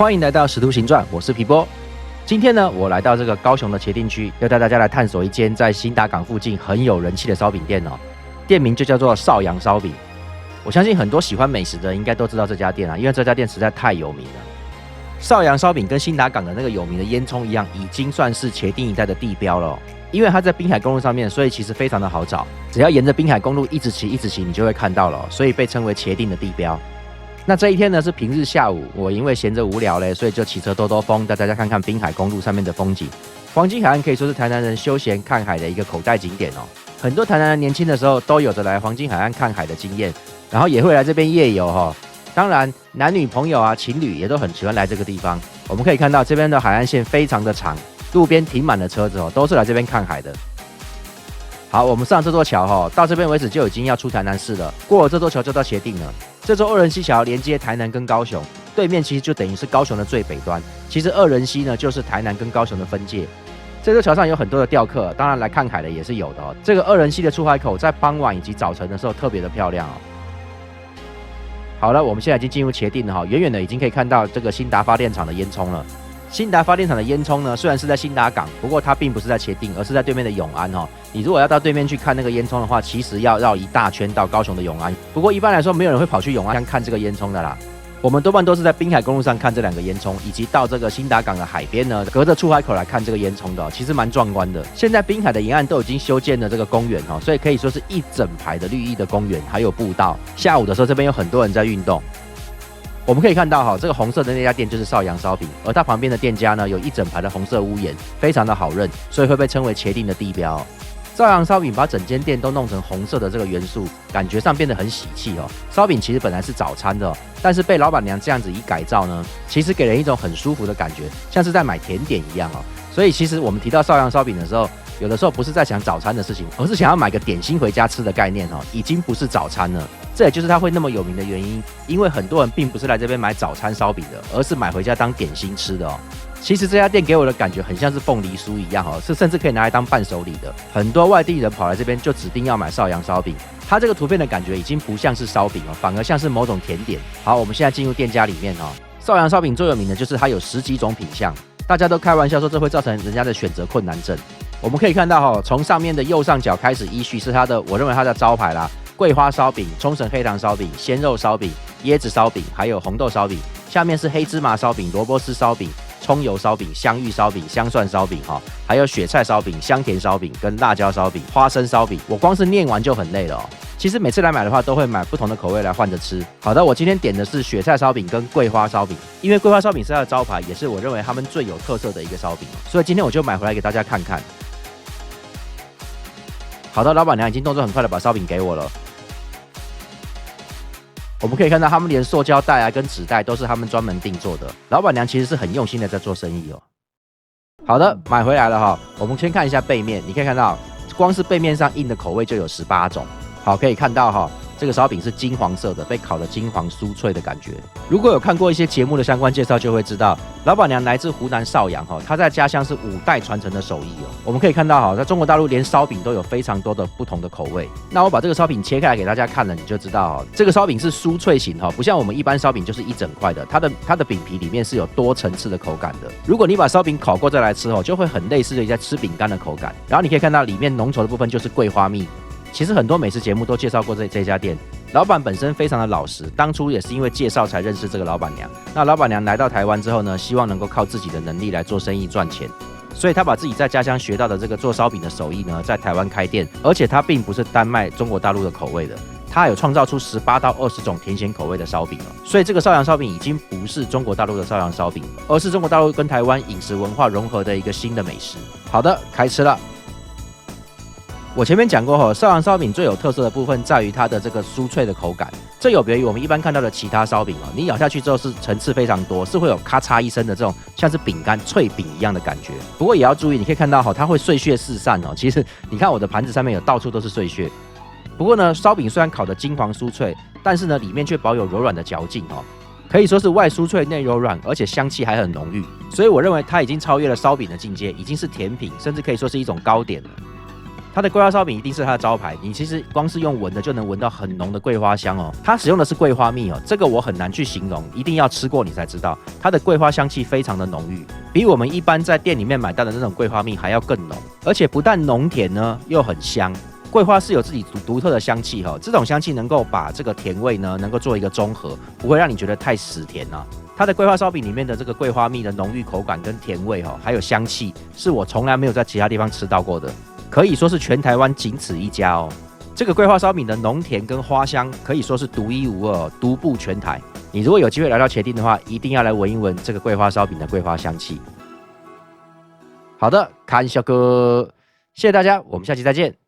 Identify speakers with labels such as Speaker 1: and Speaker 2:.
Speaker 1: 欢迎来到《使徒行传》，我是皮波。今天呢，我来到这个高雄的茄萣区，要带大家来探索一间在新达港附近很有人气的烧饼店哦。店名就叫做少阳烧饼。我相信很多喜欢美食的应该都知道这家店啊，因为这家店实在太有名了。少阳烧饼跟新达港的那个有名的烟囱一样，已经算是茄萣一带的地标了哦。因为它在滨海公路上面，所以其实非常的好找，只要沿着滨海公路一直骑，你就会看到了哦，所以被称为茄萣的地标。那这一天呢是平日下午，我因为闲着无聊嘞，所以就骑车兜兜风，带大家看看滨海公路上面的风景。黄金海岸可以说是台南人休闲看海的一个口袋景点哦。很多台南人年轻的时候都有着来黄金海岸看海的经验，然后也会来这边夜游哦。当然，男女朋友啊、情侣也都很喜欢来这个地方。我们可以看到这边的海岸线非常的长，路边停满了车子哦，都是来这边看海的。好，我们上这座桥哦，到这边为止就已经要出台南市了，过了这座桥就到茄萣了。这座二仁溪桥连接台南跟高雄，对面其实就等于是高雄的最北端。其实二仁溪呢就是台南跟高雄的分界。这座桥上有很多的钓客，当然来看海的也是有的哦。这个二仁溪的出海口在傍晚以及早晨的时候特别的漂亮哦。好了，我们现在已经进入茄萣了哈，远远的已经可以看到这个新达发电厂的烟囱了。新达发电厂的烟囱呢，虽然是在新达港，不过它并不是在茄萣，而是在对面的永安哦。你如果要到对面去看那个烟囱的话，其实要绕一大圈到高雄的永安。不过一般来说，没有人会跑去永安看这个烟囱的啦。我们多半都是在滨海公路上看这两个烟囱，以及到这个新达港的海边呢，隔着出海口来看这个烟囱的哦，其实蛮壮观的。现在滨海的沿岸都已经修建了这个公园哦，所以可以说是一整排的绿意的公园，还有步道。下午的时候，这边有很多人在运动。我们可以看到这个红色的那家店就是少阳烧饼，而它旁边的店家呢有一整排的红色屋檐，非常的好认，所以会被称为茄萣的地标。少阳烧饼把整间店都弄成红色的这个元素，感觉上变得很喜气哦。烧饼其实本来是早餐的哦，但是被老板娘这样子一改造呢，其实给人一种很舒服的感觉，像是在买甜点一样哦。所以其实我们提到少阳烧饼的时候，有的时候不是在想早餐的事情，而是想要买个点心回家吃的概念哦，已经不是早餐了。这也就是它会那么有名的原因，因为很多人并不是来这边买早餐烧饼的，而是买回家当点心吃的哦。其实这家店给我的感觉很像是凤梨酥一样哦，是甚至可以拿来当伴手礼的。很多外地人跑来这边就指定要买少阳烧饼，它这个图片的感觉已经不像是烧饼哦，反而像是某种甜点。好，我们现在进入店家里面哦。少阳烧饼最有名的就是它有10几种品项，大家都开玩笑说这会造成人家的选择困难症。我们可以看到从上面的右上角开始依序是它的，我认为它的招牌啦。桂花烧饼、冲绳黑糖烧饼、鲜肉烧饼、椰子烧饼，还有红豆烧饼。下面是黑芝麻烧饼、萝卜丝烧饼、葱油烧饼、香芋烧饼、香蒜烧饼还有雪菜烧饼、香甜烧饼跟辣椒烧饼、花生烧饼。我光是念完就很累了哦。其实每次来买的话，都会买不同的口味来换着吃。好的，我今天点的是雪菜烧饼跟桂花烧饼，因为桂花烧饼是它的招牌，也是我认为他们最有特色的一个烧饼，所以今天我就买回来给大家看看。好的，老板娘已经动作很快的把烧饼给我了。我们可以看到，他们连塑胶袋啊跟纸袋都是他们专门定做的。老板娘其实是很用心的在做生意哦。好的，买回来了哈。我们先看一下背面，你可以看到，光是背面上印的口味就有18种。好，可以看到哈，这个烧饼是金黄色的，被烤得金黄酥脆的感觉。如果有看过一些节目的相关介绍，就会知道，老板娘来自湖南邵阳哈，她在家乡是5代传承的手艺哦。我们可以看到哈，在中国大陆连烧饼都有非常多的不同的口味。那我把这个烧饼切开来给大家看了，你就知道哈，这个烧饼是酥脆型哈，不像我们一般烧饼就是一整块的，它的饼皮里面是有多层次的口感的。如果你把烧饼烤过再来吃哦，就会很类似于在吃饼干的口感。然后你可以看到里面浓稠的部分就是桂花蜜。其实很多美食节目都介绍过这家店，老板本身非常的老实，当初也是因为介绍才认识这个老板娘。那老板娘来到台湾之后呢，希望能够靠自己的能力来做生意赚钱，所以他把自己在家乡学到的这个做烧饼的手艺呢，在台湾开店，而且他并不是单卖中国大陆的口味的，他有创造出18到20种甜咸口味的烧饼了。所以这个少阳烧饼已经不是中国大陆的少阳烧饼了，而是中国大陆跟台湾饮食文化融合的一个新的美食。好的，开吃了。我前面讲过少阳烧饼最有特色的部分在于它的这个酥脆的口感，这有别于我们一般看到的其他烧饼你咬下去之后是层次非常多，是会有咔嚓一声的这种像是饼干脆饼一样的感觉。不过也要注意，你可以看到它会碎屑四散其实你看我的盘子上面有到处都是碎屑。不过呢，烧饼虽然烤得金黄酥脆，但是呢里面却保有柔软的嚼劲可以说是外酥脆内柔软，而且香气还很浓郁。所以我认为它已经超越了烧饼的境界，已经是甜品，甚至可以说是一种糕点了。它的桂花烧饼一定是它的招牌，你其实光是用闻的就能闻到很浓的桂花香哦。它使用的是桂花蜜哦，这个我很难去形容，一定要吃过你才知道。它的桂花香气非常的浓郁，比我们一般在店里面买到的那种桂花蜜还要更浓，而且不但浓甜呢，又很香。桂花是有自己独特的香气哈，这种香气能够把这个甜味呢，能够做一个中和，不会让你觉得太死甜啊。它的桂花烧饼里面的这个桂花蜜的浓郁口感跟甜味哈，还有香气，是我从来没有在其他地方吃到过的。可以说是全台湾仅此一家哦。这个桂花烧饼的浓甜跟花香可以说是独一无二，独步全台。你如果有机会来到茄萣的话，一定要来闻一闻这个桂花烧饼的桂花香气。好的，看小哥，谢谢大家，我们下期再见。